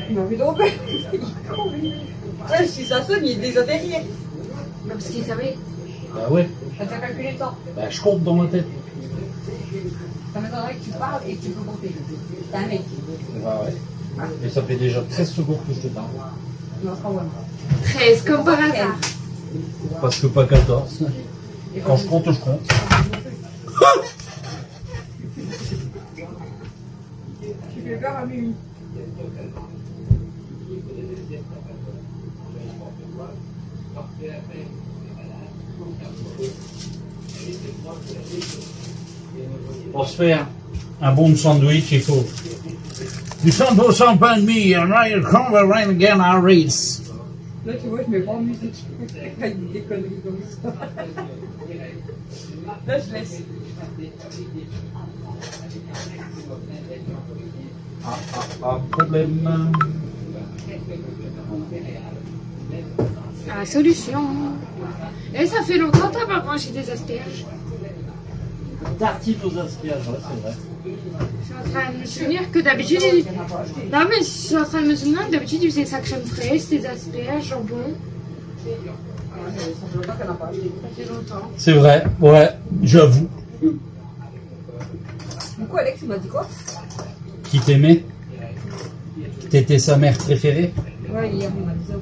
Il m'a vu tromper. Si ça sonne, il est déjà derrière. Parce qu'il savait. Bah ouais. T'as déjà calculé le temps. Bah je compte dans ma tête. Ça m'étonnerait que tu parles et que tu peux compter. T'es un mec. Bah ouais. Et ça fait déjà 13 secondes que je te parle. Non, c'est pas vrai. 13, comme par hasard. Parce que pas 14. Quand je compte, je compte. Tu fais peur à Mimi. Pour se faire un bon sandwich, il faut du 100% pain de mie, and right, come around again, I race. Là, tu vois, je mets pas en musique. Avec des conneries comme ça. Là, je laisse. Problème. La solution. Et ça fait longtemps que t'as pas mangé des asperges. Tartine aux asperges, ouais, c'est vrai. Je suis en train de me souvenir que d'habitude. Non, mais je suis en train de me souvenir que d'habitude, il faisait sa crème fraîche, ses asperges, jambon. Ça fait longtemps qu'elle n'a pas acheté. Ça fait longtemps. C'est vrai, ouais, j'avoue. Du coup, Alex, il m'a dit quoi? Qui t'aimait? T'étais sa mère préférée? Ouais, hier, il m'a dit ça.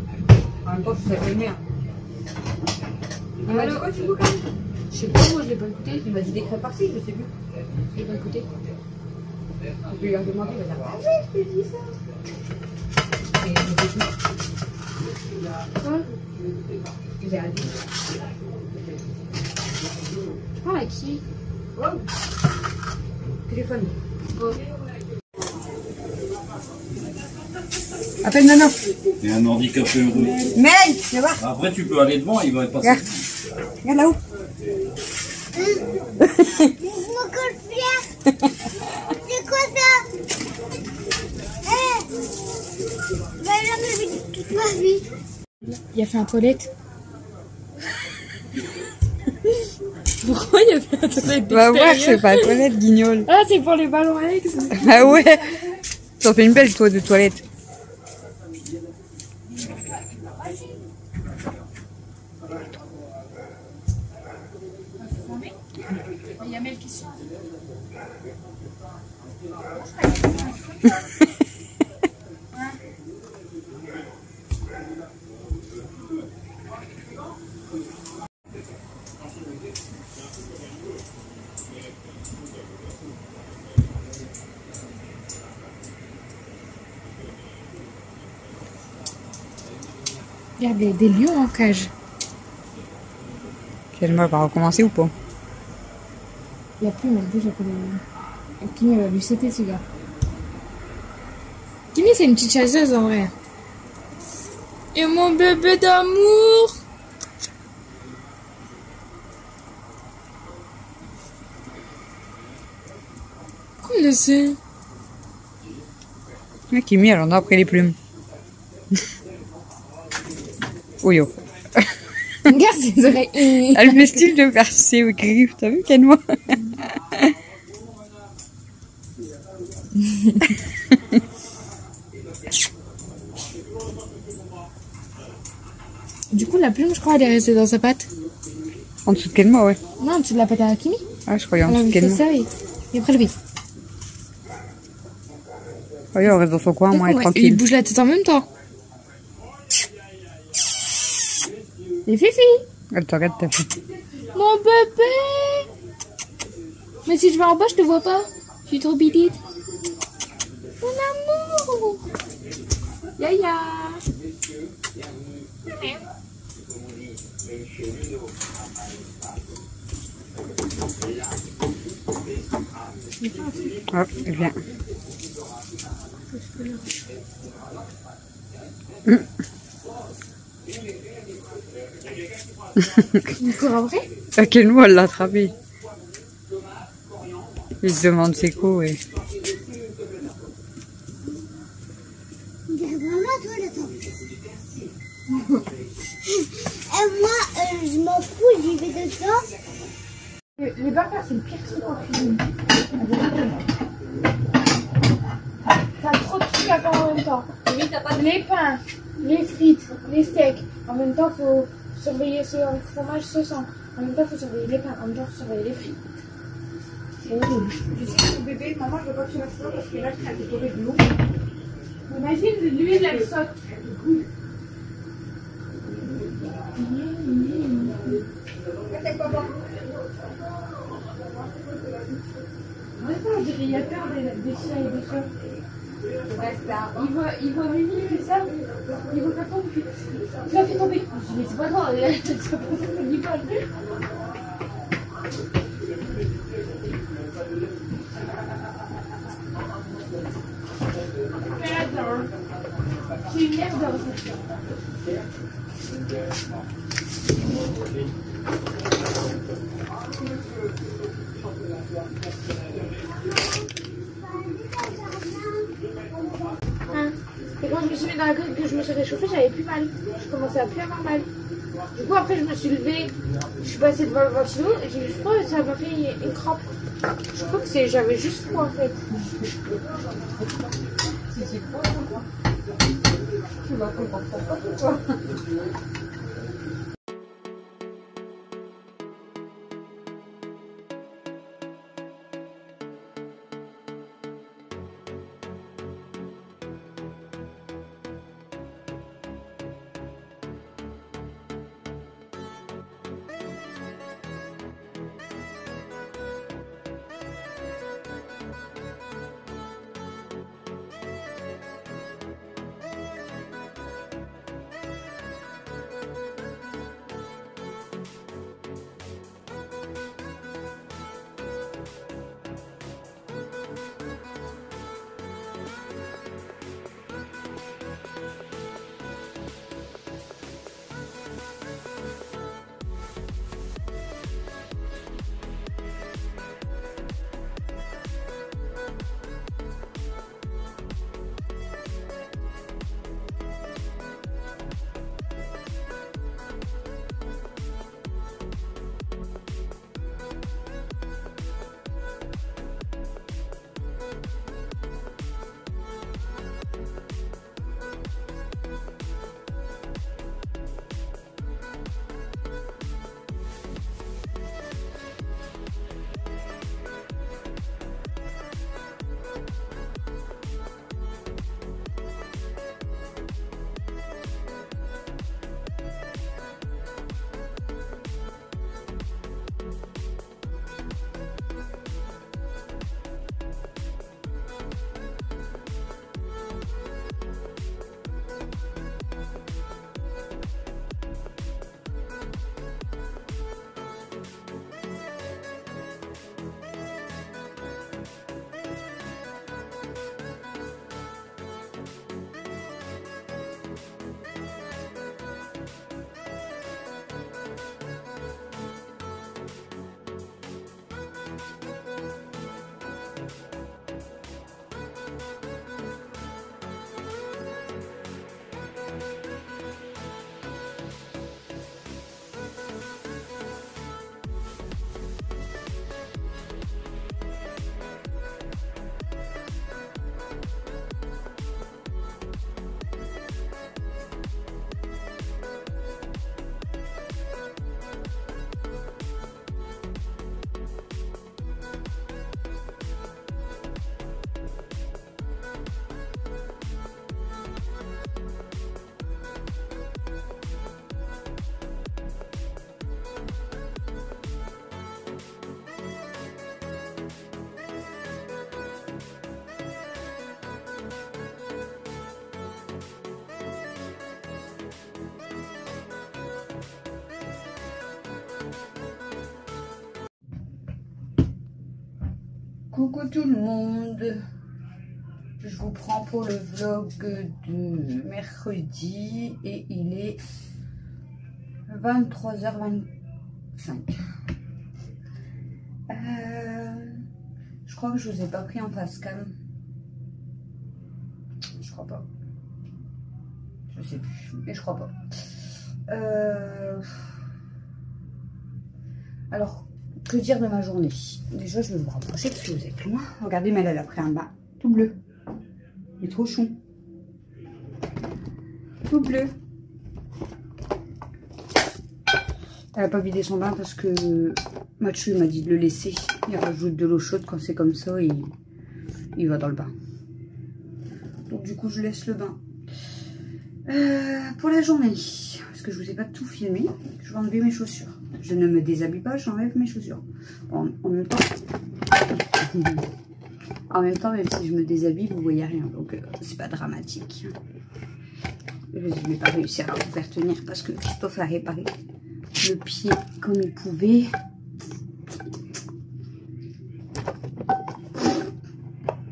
En même temps, je suis sa belle-mère. Il m'a dit quoi, tu veux quand même? Je sais pas, moi je l'ai pas écouté. Il m'a dit des crêpes par-ci, je sais plus. Je l'ai pas écouté. Je vais lui demander, il va dire ah oui, je t'ai dit ça. Et je sais plus. Quoi? J'ai arrêté. Tu parles à qui? Wow. Téléphone. Oh. Appelle Nana. Et un handicapé heureux. Mais, viens voir. Après, tu peux aller devant, il va passer. Regarde. Regarde là-haut. Laisse-moi que le faire. C'est quoi ça? Bah là, mais toute ma vie. Il a fait un toilette. Pourquoi il a fait un toilette? Va voir, c'est pas la toilette, guignol. Ah, c'est pour les ballons Alex. Ah ouais. T'en fais une belle, toi, de toilette. Il y a Mel qui suit. Il y a des lions en cage. Quel-moi, va recommencer ou pas? Il n'y a plus, mais déjà que Kimi va lui sauter celui-là. Kimi, c'est une petite chasseuse en vrai. Et mon bébé d'amour. Pourquoi il le sait? Ah, Kimi, elle en a après les plumes. Oh yo. Regarde ses oreilles. Elle fait style de faire ses griffes, t'as vu, Kenwa? Du coup, la plume, je crois, elle est restée dans sa patte. En dessous de Kenwa, ouais. Non, en dessous de la patte à Kimi. Ah, je croyais en Elle dessous de avait fait Kenwa. ça et après le vide. Oh yo, on reste dans son coin, moi, elle est Il tranquille. bouge la tête en même temps. Et Fifi. Elle te regarde, t'as fait. Mon bébé. Mais si je vais en bas, je te vois pas. Je suis trop bidite. Mon amour. Yaya. Hop, viens. Il court après. À quel mot elle l'a attrapé? Il se demande c'est quoi, ouais. Regarde-moi, toi, là, Et moi, je m'en fous, j'y vais dedans. Les burgers, c'est le pire truc en cuisine. T'as trop de trucs à faire en même temps. Les pains, les frites, les steaks. En même temps, il faut surveiller ce fromage, ce sang. En même temps, il faut surveiller les pains. En même temps, il faut surveiller les frites. C'est horrible. Tu sais, mon bébé, maman, je veux pas que tu fasses ça parce que là, je t'ai trouvé de l'eau. Imagine de l'huile, elle saute. C'est quoi, papa? Attends, on dirait qu'il y a peur des chiens et des chats. Ouais, c'est ça. Il voit Mimi, c'est ça? Il voit pas tomber. Tu l'as fait tomber. Je dis, mais c'est pas grave, c'est pas ça que dit pas. J'adore. J'ai une merde dans cette Et quand je me suis mis dans la coque, que je me suis réchauffée, j'avais plus mal. Je commençais à plus avoir mal. Du coup, après, je me suis levée, je suis passée devant le ventilo et j'ai eu froid et ça m'a fait une crampe. Je crois que j'avais juste froid en fait. C'est quoi, ça? Tu vas comprendre pas pourquoi. Coucou tout le monde, je vous prends pour le vlog de mercredi et il est 23h25. Je crois que je vous ai pas pris en face cam. Je crois pas. Je sais plus, mais je crois pas. Alors, que dire de ma journée? Déjà, je vais vous rapprocher parce que vous êtes loin. Regardez, mais elle a pris un bain tout bleu. Il est trop chou. Tout bleu. Elle n'a pas vidé son bain parce que Mathieu m'a dit de le laisser. Il rajoute de l'eau chaude quand c'est comme ça et il va dans le bain. Donc du coup je laisse le bain. Pour la journée, parce que je vous ai pas tout filmé, je vais enlever mes chaussures. Je ne me déshabille pas, j'enlève mes chaussures. En même temps, même si je me déshabille, vous voyez rien, donc c'est pas dramatique. Je n'ai pas réussi à vous faire tenir parce que Christophe a réparé le pied comme il pouvait.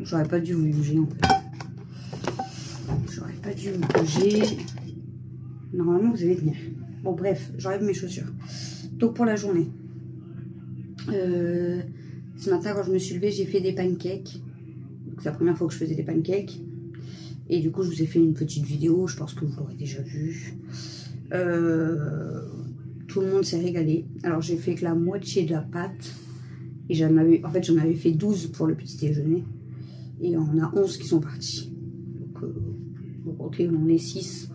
J'aurais pas dû vous bouger en fait. J'aurais pas dû me bouger. Normalement vous allez tenir. Bon bref, j'enlève mes chaussures. Donc pour la journée. Ce matin quand je me suis levée, j'ai fait des pancakes. C'est la première fois que je faisais des pancakes. Et du coup je vous ai fait une petite vidéo, je pense que vous l'aurez déjà vu. Tout le monde s'est régalé. Alors j'ai fait que la moitié de la pâte. Et j'en avais fait 12 pour le petit déjeuner. Et on a 11 qui sont partis. Donc vous comptez, on en est 6.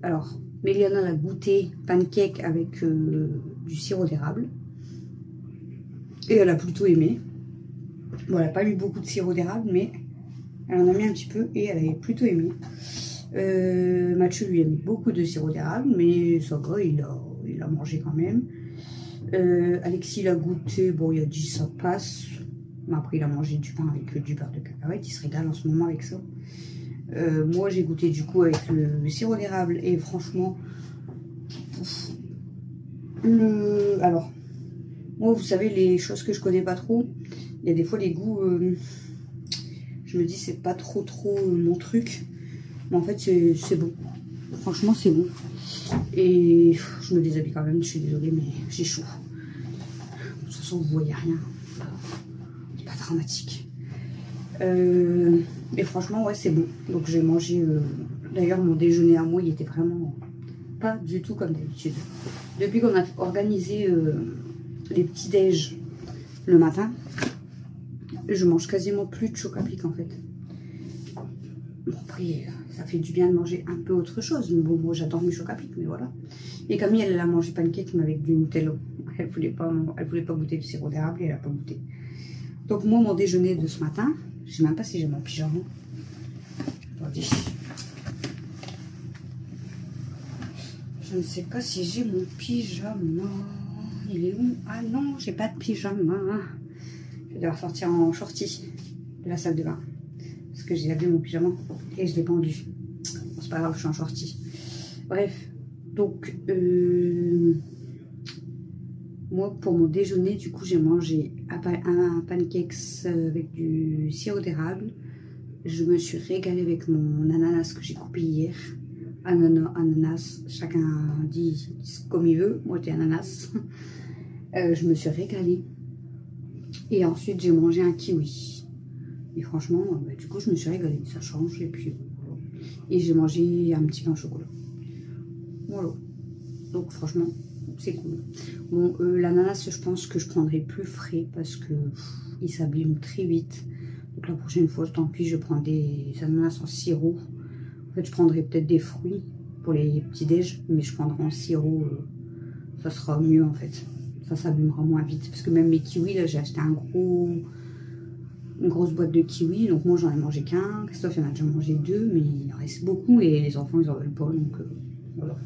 Alors Méliana a goûté pancake avec du sirop d'érable. Et elle a plutôt aimé. Bon, elle n'a pas eu beaucoup de sirop d'érable, mais elle en a mis un petit peu et elle avait plutôt aimé. Mathieu lui a mis beaucoup de sirop d'érable, mais ça va, il a mangé quand même. Alexis l'a goûté, bon il a dit ça passe. Mais après il a mangé du pain avec du beurre de cacahuète, il se régale en ce moment avec ça. Moi j'ai goûté du coup avec le sirop d'érable et franchement, alors moi vous savez les choses que je connais pas trop, il y a des fois les goûts, je me dis c'est pas trop mon truc, mais en fait c'est bon, franchement c'est bon. Et je me déshabille quand même, je suis désolée mais j'ai chaud. De toute façon vous voyez rien, c'est pas dramatique. Et franchement ouais c'est bon. Donc j'ai mangé, d'ailleurs mon déjeuner à moi il était vraiment pas du tout comme d'habitude. Depuis qu'on a organisé les petits déj le matin, je mange quasiment plus de Chocapic en fait. Bon après ça fait du bien de manger un peu autre chose. Bon moi j'adore mes Chocapic mais voilà. Et Camille elle a mangé pancake mais avec du Nutella. Elle voulait pas goûter du sirop d'érable et elle a pas goûté. Donc moi mon déjeuner de ce matin, je sais même pas si j'ai mon pyjama. Attendez. Je ne sais pas si j'ai mon pyjama. Il est où? Ah non, j'ai pas de pyjama. Je vais devoir sortir en shorty de la salle de bain. Parce que j'ai lavé mon pyjama et je l'ai pendu. Bon, c'est pas grave, je suis en shorty. Bref, donc moi pour mon déjeuner, du coup j'ai mangé un pancakes avec du sirop d'érable. Je me suis régalée avec mon ananas que j'ai coupé hier. Ananas, chacun dit comme il veut, moi j'ai ananas. Je me suis régalée. Et ensuite j'ai mangé un kiwi. Et franchement, bah, du coup je me suis régalée, ça change. Et puis voilà. Et j'ai mangé un petit pain au chocolat. Voilà. Donc franchement, c'est cool. Bon, l'ananas, je pense que je prendrai plus frais parce que il s'abîme très vite. Donc la prochaine fois, tant pis, je prends des ananas en sirop. En fait, je prendrai peut-être des fruits pour les petits déj, mais je prendrai en sirop. Ça sera mieux en fait. Ça s'abîmera moins vite. Parce que même mes kiwis, là, j'ai acheté une grosse boîte de kiwis. Donc moi, j'en ai mangé qu'un. Christophe, il en a déjà mangé 2, mais il en reste beaucoup et les enfants, ils en veulent pas. Donc voilà.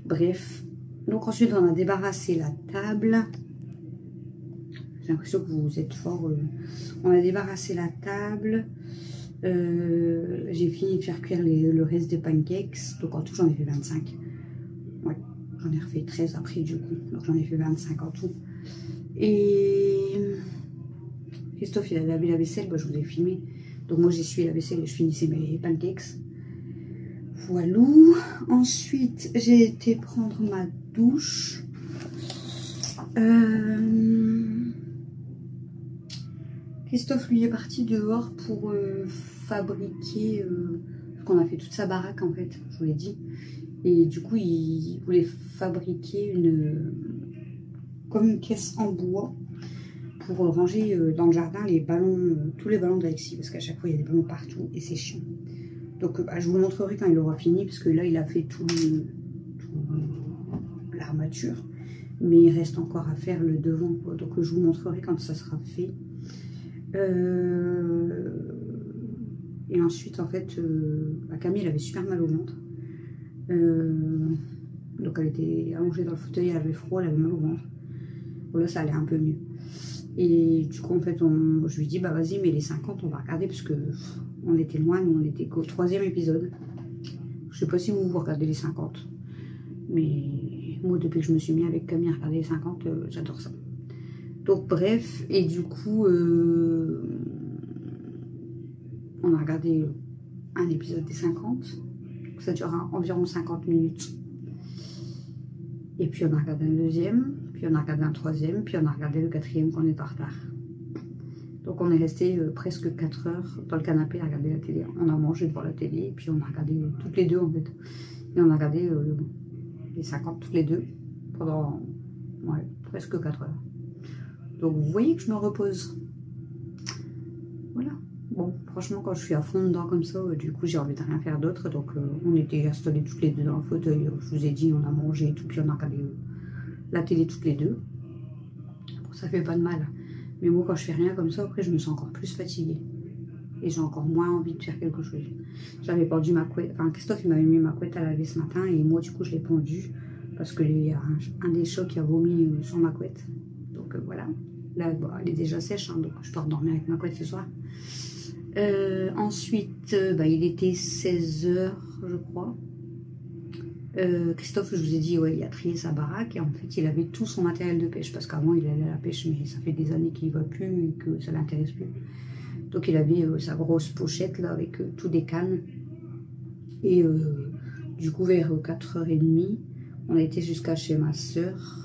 Bref. Donc ensuite, on a débarrassé la table. J'ai l'impression que vous êtes fort. On a débarrassé la table. J'ai fini de faire cuire le reste des pancakes. Donc en tout, j'en ai fait 25. Ouais, j'en ai refait 13 après du coup. Donc j'en ai fait 25 en tout. Et Christophe, il a lavé la vaisselle. Bah, je vous ai filmé. Donc moi, j'ai essuyé la vaisselle et je finissais mes pancakes. Voilà. Ensuite, j'ai été prendre ma douche. Christophe, lui, est parti dehors pour fabriquer... parce qu'on a fait toute sa baraque, en fait, je vous l'ai dit. Et du coup, il voulait fabriquer comme une caisse en bois pour ranger dans le jardin les ballons, tous les ballons d'Alexis, parce qu'à chaque fois il y a des ballons partout et c'est chiant. Donc bah, je vous montrerai quand il aura fini, parce que là il a fait tout l'armature, mais il reste encore à faire le devant, quoi. Donc je vous montrerai quand ça sera fait. Et ensuite en fait Camille elle avait super mal au ventre, donc elle était allongée dans le fauteuil, elle avait froid, elle avait mal au ventre. Bon, là ça allait un peu mieux, et du coup en fait je lui dis bah vas-y, mais les 50 on va regarder, parce que on était loin, nous on était qu'au 3e épisode. Je sais pas si vous regardez les 50, mais moi depuis que je me suis mis avec Camille à regarder les 50, j'adore ça. Donc bref, et du coup on a regardé un épisode des 50, ça durera environ 50 minutes. Et puis on a regardé un deuxième, puis on a regardé un troisième, puis on a regardé le 4e qu'on est en retard. Donc on est resté presque 4 heures dans le canapé à regarder la télé. On a mangé devant la télé, puis on a regardé toutes les deux en fait. Et on a regardé les 50 toutes les deux pendant presque 4 heures. Donc vous voyez que je me repose. Voilà. Bon, franchement, quand je suis à fond dedans comme ça, du coup, j'ai envie de rien faire d'autre. Donc, on était installés toutes les deux dans le fauteuil. Je vous ai dit, on a mangé et tout, puis on a regardé la télé toutes les deux. Bon, ça fait pas de mal. Mais moi, quand je fais rien comme ça, après, je me sens encore plus fatiguée. Et j'ai encore moins envie de faire quelque chose. J'avais pendu ma couette. Enfin, Christophe, il m'avait mis ma couette à laver ce matin. Et moi, du coup, je l'ai pendue. Parce qu'il y a un des chats qui a vomi sur ma couette. Donc, voilà. Là, bon, elle est déjà sèche, hein, donc je peux redormir avec ma couette ce soir. Ensuite, il était 16 h, je crois. Christophe, je vous ai dit, ouais, il a trié sa baraque et en fait, il avait tout son matériel de pêche, parce qu'avant, il allait à la pêche, mais ça fait des années qu'il ne va plus et que ça ne l'intéresse plus. Donc, il avait sa grosse pochette là avec tous des cannes. Et du coup, vers 4 h 30, on était jusqu'à chez ma soeur.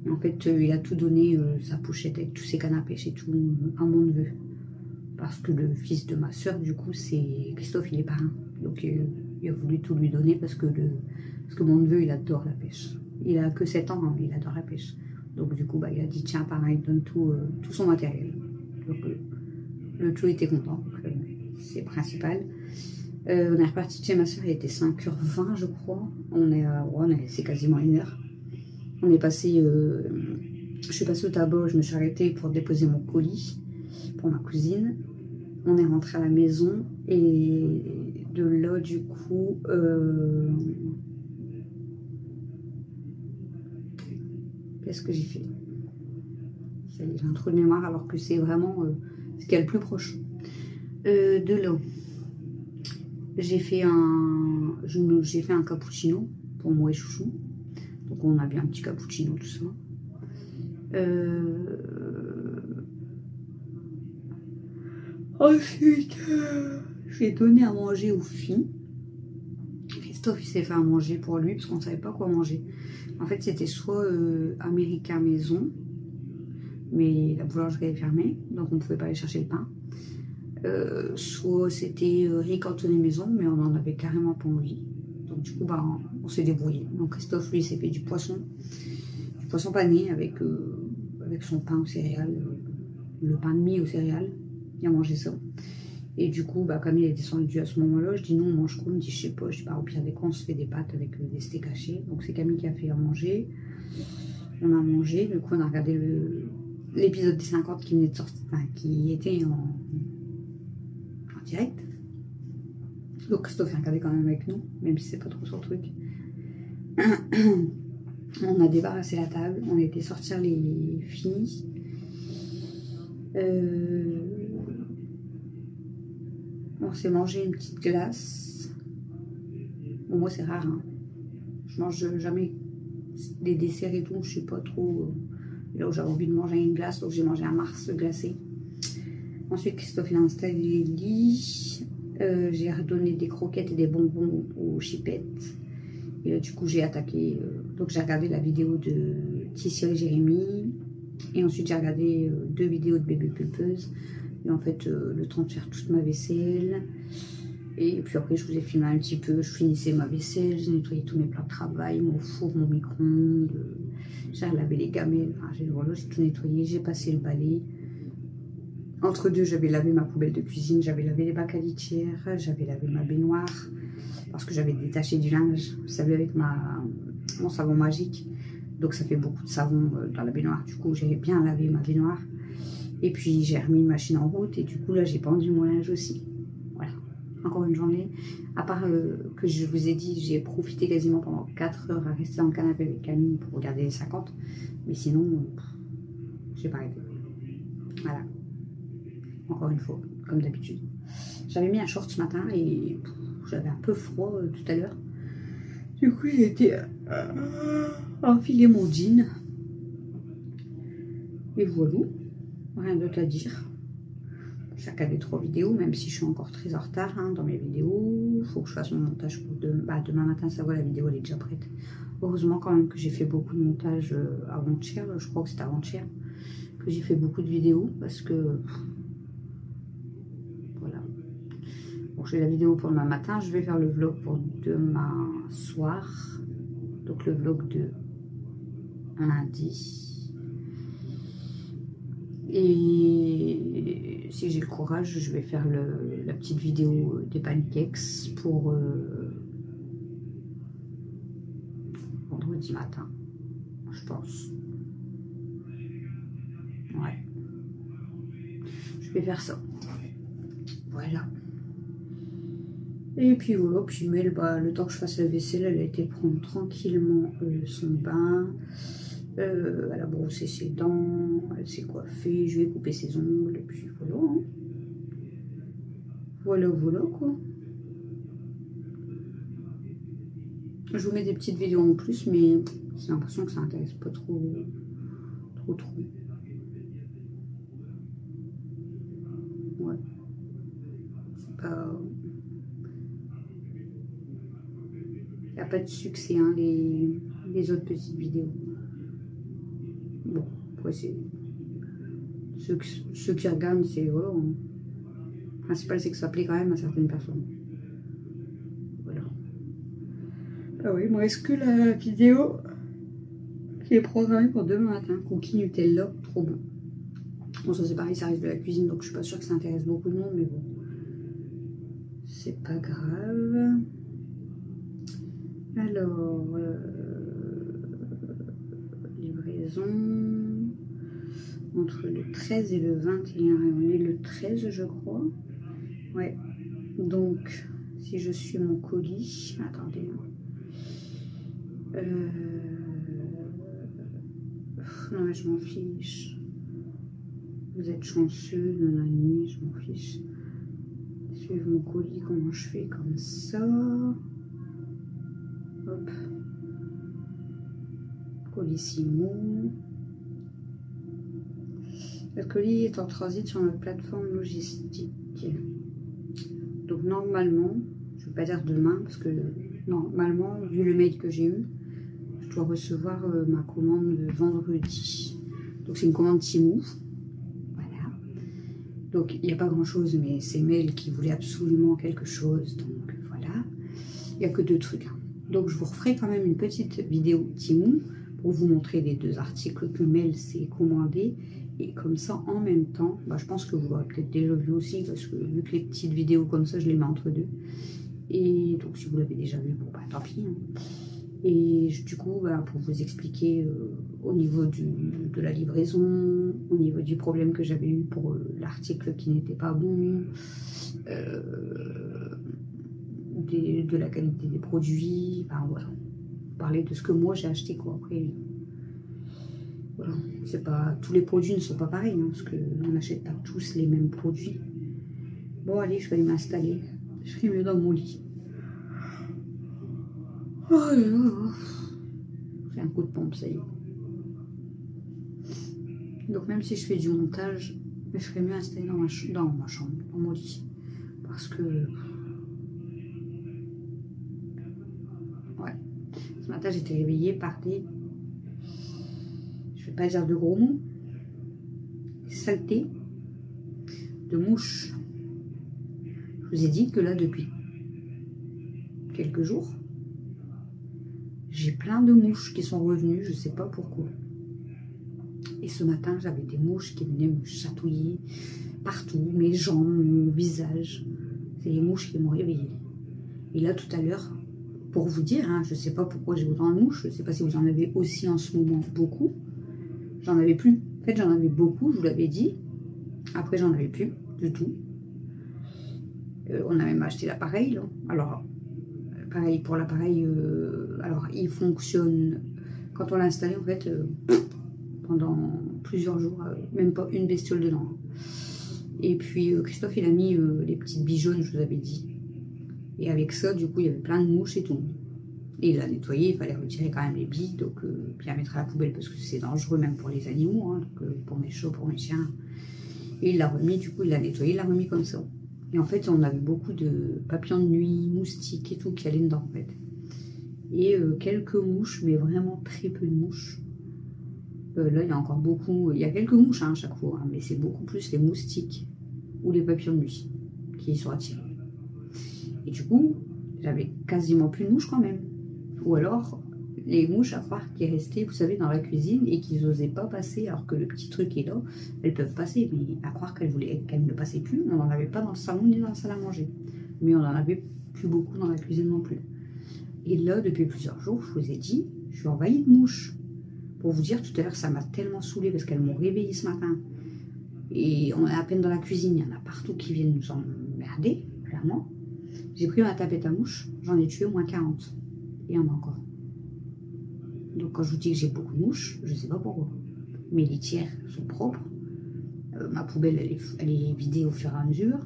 En fait, il a tout donné, sa pochette avec tous ses cannes à pêche et tout, à mon neveu. Parce que le fils de ma soeur, du coup, c'est Christophe, il est parrain. Donc, il a voulu tout lui donner parce que mon neveu, il adore la pêche. Il a que 7 ans, hein, mais il adore la pêche. Donc, du coup, il a dit, tiens, parrain, il donne tout son matériel. Donc, le tout était content. C'est principal. On est reparti de chez ma soeur, il était 5 h 20, je crois. C'est quasiment 1 heure. On est passé, je suis passée au tabac, je me suis arrêtée pour déposer mon colis pour ma cousine. On est rentré à la maison et de là, du coup, qu'est-ce que j'ai fait? J'ai un trou de mémoire alors que c'est vraiment ce qu'il y a le plus proche. De là, j'ai fait un cappuccino pour moi et Chouchou. Donc on a bien un petit cappuccino, tout ça. Ensuite, j'ai donné à manger aux filles. Christophe, il s'est fait à manger pour lui, parce qu'on ne savait pas quoi manger. En fait, c'était soit américain maison, mais la boulangerie est fermée, donc on ne pouvait pas aller chercher le pain. Soit c'était riz cantonné maison, mais on n'en avait carrément pas envie. Donc du coup, on s'est débrouillé. Donc Christophe, lui, s'est fait du poisson pané avec son pain aux céréales, le pain de mie aux céréales. Il a mangé ça. Et du coup, Camille est descendue à ce moment-là. Je dis non, on mange quoi? Il me dit, je sais pas. Je dis, au pire des cas, on se fait des pâtes avec des steaks hachés. Donc c'est Camille qui a fait à manger. On a mangé. Du coup, on a regardé l'épisode des 50 qui venait de sortir, qui était en direct. Donc Christophe est regardé quand même avec nous, même si c'est pas trop son truc. On a débarrassé la table, on a été sortir les filles. On s'est mangé une petite glace. Bon, moi c'est rare, hein. Je mange jamais des desserts et tout, je sais pas trop. Là où j'avais envie de manger une glace, donc j'ai mangé un Mars glacé. Ensuite Christophe il a installé les lits. J'ai redonné des croquettes et des bonbons aux chipettes. Et là, du coup, j'ai attaqué. Donc, j'ai regardé la vidéo de Tissia et Jérémy. Et ensuite, j'ai regardé 2 vidéos de bébé pulpeuse. Et en fait, le temps de faire toute ma vaisselle. Et puis après, je vous ai filmé un petit peu. Je finissais ma vaisselle, j'ai nettoyé tous mes plats de travail, mon four, mon micro-ondes. J'ai lavé les gamelles. Enfin, voilà, j'ai tout nettoyé. J'ai passé le balai. Entre deux, j'avais lavé ma poubelle de cuisine. J'avais lavé les bacs à litière. J'avais lavé ma baignoire. Parce que j'avais détaché du linge. Vous savez, avec mon savon magique. Donc, ça fait beaucoup de savon dans la baignoire. Du coup, j'ai bien lavé ma baignoire. Et puis, j'ai remis une machine en route. Et du coup, là, j'ai pendu mon linge aussi. Voilà. Encore une journée. À part que je vous ai dit, j'ai profité quasiment pendant 4 heures à rester dans le canapé avec Camille pour regarder les 50. Mais sinon, j'ai pas arrêté. Voilà. Encore une fois, comme d'habitude. J'avais mis un short ce matin et j'avais un peu froid tout à l'heure. Du coup, j'ai été enfiler mon jean. Et voilà. Rien d'autre à dire. Chacun des 3 vidéos, même si je suis encore très en retard dans mes vidéos. Il faut que je fasse mon montage pour demain matin. Ça va, la vidéo elle est déjà prête. Heureusement quand même que j'ai fait beaucoup de montage avant-hier. Je crois que c'était avant-hier que j'ai fait beaucoup de vidéos parce que voilà. Bon, j'ai la vidéo pour demain matin. Je vais faire le vlog pour demain soir. Donc le vlog de lundi. Et si j'ai le courage, je vais faire la petite vidéo des pancakes pour vendredi matin, je pense. Ouais. Je vais faire ça. Voilà. Et puis voilà, puis Mel, le temps que je fasse la vaisselle, elle a été prendre tranquillement son bain. Elle a brossé ses dents, elle s'est coiffée, je lui ai coupé ses ongles, et puis voilà. Hein. Voilà, voilà quoi. Je vous mets des petites vidéos en plus, mais j'ai l'impression que ça intéresse pas trop. Ouais. C'est pas... Il n'y a pas de succès, hein, les autres petites vidéos. Bon, après c'est... Ceux qui regardent, c'est... Voilà. Hein. Le principal, c'est que ça plaît quand même à certaines personnes. Voilà. Ah oui, moi, est-ce que la vidéo qui est programmée pour demain matin, cookie Nutella, trop bon. Bon, ça c'est pareil, ça reste de la cuisine, donc je suis pas sûre que ça intéresse beaucoup de monde, mais bon. C'est pas grave. Alors... livraison... Entre le 13 et le 21, et on est le 13 je crois. Ouais, donc si je suis mon colis, attendez. Non mais je m'en fiche. Vous êtes chanceux, nanani, je m'en fiche. Suivre mon colis, comment je fais comme ça. Hop. Colissimo. Le colis est en transit sur notre plateforme logistique. Donc normalement, je ne vais pas dire demain, parce que normalement, vu le mail que j'ai eu, je dois recevoir ma commande vendredi. Donc c'est une commande Temu. Voilà. Donc il n'y a pas grand chose, mais c'est Mel qui voulait absolument quelque chose. Donc voilà. Il n'y a que 2 trucs. Donc je vous referai quand même une petite vidéo Temu pour vous montrer les 2 articles que Mel s'est commandé. Et comme ça, en même temps, je pense que vous l'aurez peut-être déjà vu aussi, parce que vu que les petites vidéos comme ça, je les mets entre deux. Et donc, si vous l'avez déjà vu, bon, tant pis. Hein. Et du coup, pour vous expliquer au niveau de la livraison, au niveau du problème que j'avais eu pour l'article qui n'était pas bon, de la qualité des produits, voilà. Parler de ce que moi j'ai acheté, quoi. Après... Voilà, c'est pas, tous les produits ne sont pas pareils, hein, parce qu'on n'achète pas tous les mêmes produits. Bon, allez, je vais aller m'installer. Je serai mieux dans mon lit. Oh là là. J'ai un coup de pompe, ça y est. Donc, même si je fais du montage, je serais mieux installée dans ma chambre, dans mon lit. Parce que... Ouais. Ce matin, j'étais réveillée par des... Je vais pas dire de gros mots, saleté, de mouches. Je vous ai dit que là, depuis quelques jours, j'ai plein de mouches qui sont revenues, je sais pas pourquoi. Et ce matin, j'avais des mouches qui venaient me chatouiller partout, mes jambes, mon visage. C'est les mouches qui m'ont réveillée. Et là, tout à l'heure, pour vous dire, hein, je sais pas pourquoi j'ai autant de mouches, je sais pas si vous en avez aussi en ce moment beaucoup. J'en avais plus. En fait, j'en avais beaucoup, je vous l'avais dit. Après, j'en avais plus du tout. On a même acheté l'appareil, là. Alors, pareil pour l'appareil, alors il fonctionne quand on l'a installé en fait pendant plusieurs jours, même pas une bestiole dedans. Et puis Christophe il a mis les petites billes jaunes, je vous avais dit. Et avec ça, du coup, il y avait plein de mouches et tout. Et il l'a nettoyé, il fallait retirer quand même les billes, donc puis la mettre à la poubelle parce que c'est dangereux même pour les animaux, hein, donc, pour mes chats, pour mes chiens. Et il l'a remis, du coup il l'a nettoyé, il l'a remis comme ça. Et en fait, on avait beaucoup de papillons de nuit, moustiques et tout qui allaient dedans, en fait. Et quelques mouches, mais vraiment très peu de mouches. Là, il y a encore beaucoup... Il y a quelques mouches hein, à chaque fois, hein, mais c'est beaucoup plus les moustiques ou les papillons de nuit qui y sont attirés. Et du coup, j'avais quasiment plus de mouches quand même. Ou alors, les mouches à croire qui restaient, vous savez, dans la cuisine et qu'ils n'osaient pas passer, alors que le petit truc est là, elles peuvent passer, mais à croire qu'elles ne passaient plus, on n'en avait pas dans le salon ni dans la salle à manger. Mais on n'en avait plus beaucoup dans la cuisine non plus. Et là, depuis plusieurs jours, je vous ai dit, je suis envahie de mouches. Pour vous dire, tout à l'heure, ça m'a tellement saoulée parce qu'elles m'ont réveillée ce matin. Et on est à peine dans la cuisine, il y en a partout qui viennent nous emmerder, clairement. J'ai pris ma tapette à mouches, j'en ai tué au moins 40. Et il y en a encore. Donc quand je vous dis que j'ai beaucoup de mouches, je ne sais pas pourquoi. Mes litières sont propres. Ma poubelle, elle est vidée au fur et à mesure.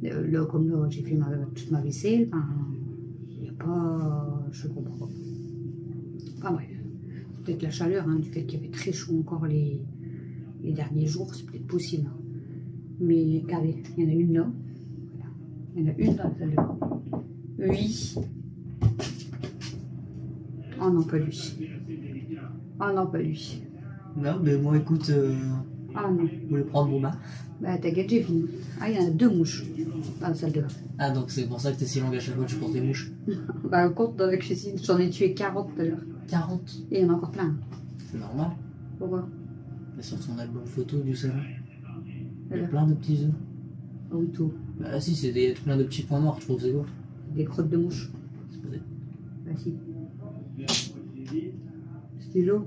Là, comme là, j'ai fait toute ma vaisselle. Il n'y a pas... Je comprends pas. Enfin bref. C'est peut-être la chaleur, hein, du fait qu'il y avait très chaud encore les derniers jours. C'est peut-être possible. Hein. Mais regardez, il y en a une là. Voilà. Il y en a une dans la salle de bain. Oui. Oh non, pas lui. Oh non, pas lui. Non, mais moi, écoute, Ah non. vous voulez prendre mon bain? Bah, t'inquiète, j'ai fini. Ah, il y en a 2 mouches dans la salle de bain. Ah, donc c'est pour ça que t'es si longue à chaque fois que tu portes des mouches. Bah, compte dans la cuisine, j'en ai tué 40 tout à l'heure. 40? Et il y en a encore plein. C'est normal. Pourquoi? Mais sur son album photo du salon, il y a Alors. plein de petits œufs. Ah oui, tout. Bah si, c'est plein de petits points noirs, je trouve que c'est beau. Des crottes de mouches. C'est peut-être. Bah, si. C'était l'eau.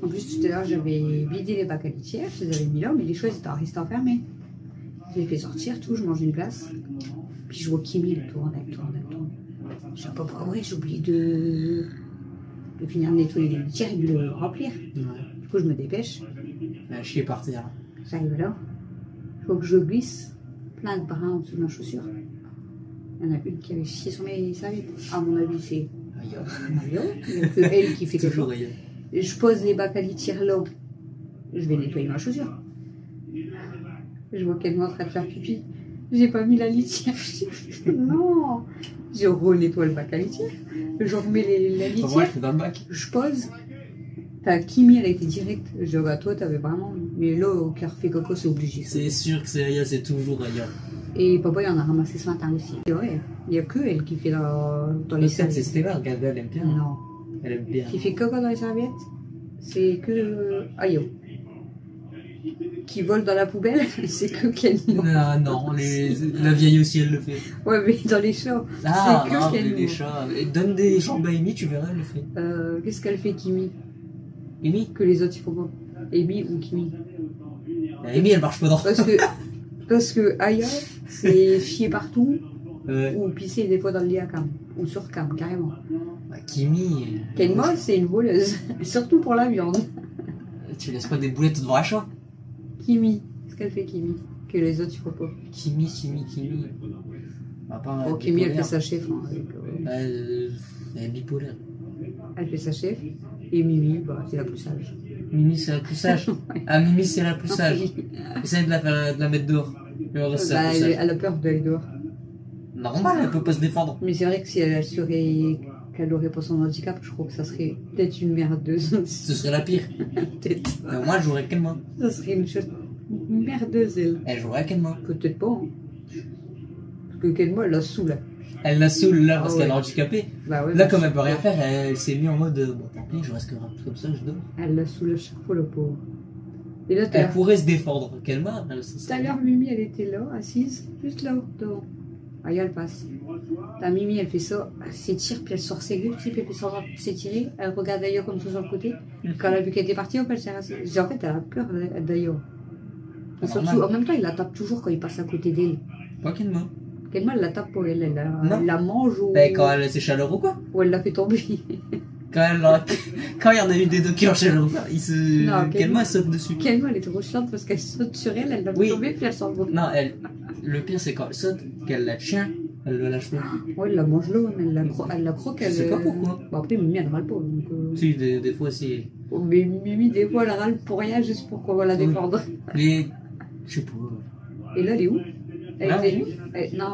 En plus, tout à l'heure, j'avais vidé les bacs à litière, je les avais mis là, mais les choses étaient restées enfermées. Je les ai fait sortir, tout, je mange une glace. Puis je vois Kimi, elle tourne. Je sais pas pourquoi, j'ai oublié de finir de nettoyer les litières et de le remplir. Ouais. Du coup, je me dépêche. Elle a chié par terre. J'arrive là. Il faut que je glisse plein de brins en dessous de ma chaussure. Il y en a une qui avait chié sur mes serviettes. À mon avis, c'est Mario. Donc, elle qui fait quelque Toujours chose. rien. Je pose les bacs à litière là. Je vais nettoyer ma chaussure. Je vois qu'elle est en train de faire pipi. J'ai pas mis la litière. Non. Je renettoie le bac à litière. Je remets la Moi, litière. je fais dans le bac. Je pose. T'as Kimi, elle a été directe. Je dis, bah, toi, t'avais vraiment. Mais là, au cœur fait coco, c'est obligé. ça. C'est sûr que c'est Aya, c'est toujours Aya. Et papa, il en a ramassé ce matin aussi. C'est vrai. Il n'y a que elle qui fait dans les Peut-être c'est serviettes. Stella, regarde, elle aime bien. Non. Elle aime bien. Qui fait coco dans les serviettes, c'est que Ayo. Qui vole dans la poubelle, c'est que Kenny. Non, la vieille aussi, elle le fait. Ouais, mais dans les chats, Ah, c'est que non, Kenny. les chats. Et donne des jambes à Amy, tu verras, elle le fait. Qu'est-ce qu'elle fait, Kimi? Amy Que les autres, ils font pas. Amy ou Kimi? Amy, elle marche pas dans. Parce que Aya, c'est chier partout, Ouais. ou pisser des fois dans le lit à Cam, ou sur Cam, carrément. Bah, Kimi. Kenma, c'est une voleuse, surtout pour la viande. Tu laisses pas des boulettes devant un chat. Kimi, qu'est-ce qu'elle fait, Kimi? Que les autres, ils font pas. Kimi. Oh, Kimi, elle fait sa chef. Hein, avec, Elle est bipolaire. elle fait sa chef. Et Mimi, bah, c'est la plus sage. Mimi, c'est la plus sage. Ah, Mimi, c'est la plus sage. Essaye de la mettre dehors. Et on reste c'est la Bah, plus sage. elle a peur d'aller dehors. Normal, elle peut pas se défendre. Mais c'est vrai que si elle assurait qu'elle aurait pas son handicap, je crois que ça serait peut-être une merdeuse. Ce serait la pire. Peut-être. Mais au moins, je jouerais qu'elle main. Ça serait une chose merdeuse, elle. Elle jouait à Kenma. Peut-être pas. Hein. Parce que Kenma, elle la saoule. Elle la saoule là parce Ah qu'elle est ouais. handicapée. Bah ouais, Là, bah, comme elle peut rien faire, elle s'est mise en mode bon, tant pis, je reste comme ça, je dors. elle la saoule à chaque fois, la pauvre. Et là, Elle pourrait se défendre. Kenma, elle ça tout à serait- l'heure, Mimi, elle était là, assise, juste là, devant. Ah, elle passe. La Mimi, elle fait ça, elle s'étire, puis elle sort ses griffes, puis elle fait ça s'étirer, elle regarde d'ailleurs comme ça sur le côté. Quand elle a vu qu'elle était partie, hop, elle s'est rassée. J'ai en fait, elle a peur d'ailleurs. Et surtout, Normal. en même temps, il la tape toujours quand il passe à côté d'elle. Pas Kenma. Quelle elle la tape pour elle, Non. elle la mange ou, Ben, quand elle s'est chaleur ou quoi? ou elle la fait tomber. Quand il y en a eu des deux qui ont chaleur ou quoi, il se. Non, Kenma saute dessus. Quelle elle est trop chiante parce qu'elle saute sur elle, elle la fait Oui. tomber, puis elle s'en va. Non, elle. Le pire, c'est quand elle saute, qu'elle la tient, elle le lâche pas. Ouais, elle la mange là, mais elle la croque. Je sais elle, pas pourquoi. Bon, après, Mimi, elle râle pas. Donc, Si, des fois, c'est. oh, mais Mimi, des fois, elle râle pour rien, juste pour qu'on va la Oui. défendre. Mais. Je sais pas. Et là, elle est où? Elle Là, était non,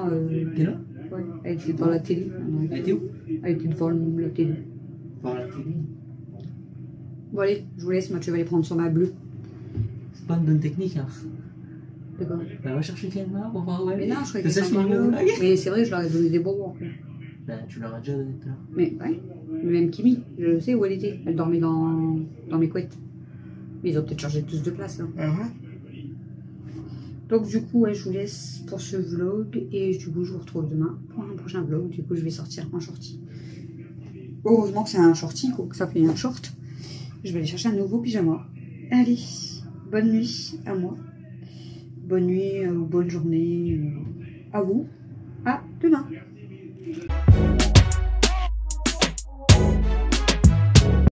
T'es là? ouais, elle était dans la télé. Elle était où? Elle était devant la télé. Par la télé. Bon, allez, je vous laisse, moi, je vais aller prendre sur ma bleue. C'est pas une bonne technique, hein. D'accord. Ben, va chercher Kenma pour voir où elle Mais est. non, je crois Que ça, qu'elle je est finis encore mon là. blague. Mais c'est vrai, je leur ai donné des bonbons après. Ben, tu l'auras déjà donné tout à l'heure. Mais ouais, même Kimi, je sais où elle était. Elle dormait dans mes couettes. Mais ils ont peut-être changé tous de place là. Donc du coup, ouais, je vous laisse pour ce vlog et du coup, je vous retrouve demain pour un prochain vlog. Du coup, je vais sortir en shorty. Heureusement que c'est un shorty, quoi, que ça fait un short. Je vais aller chercher un nouveau pyjama. Allez, bonne nuit à moi. Bonne nuit ou bonne journée à vous. À demain.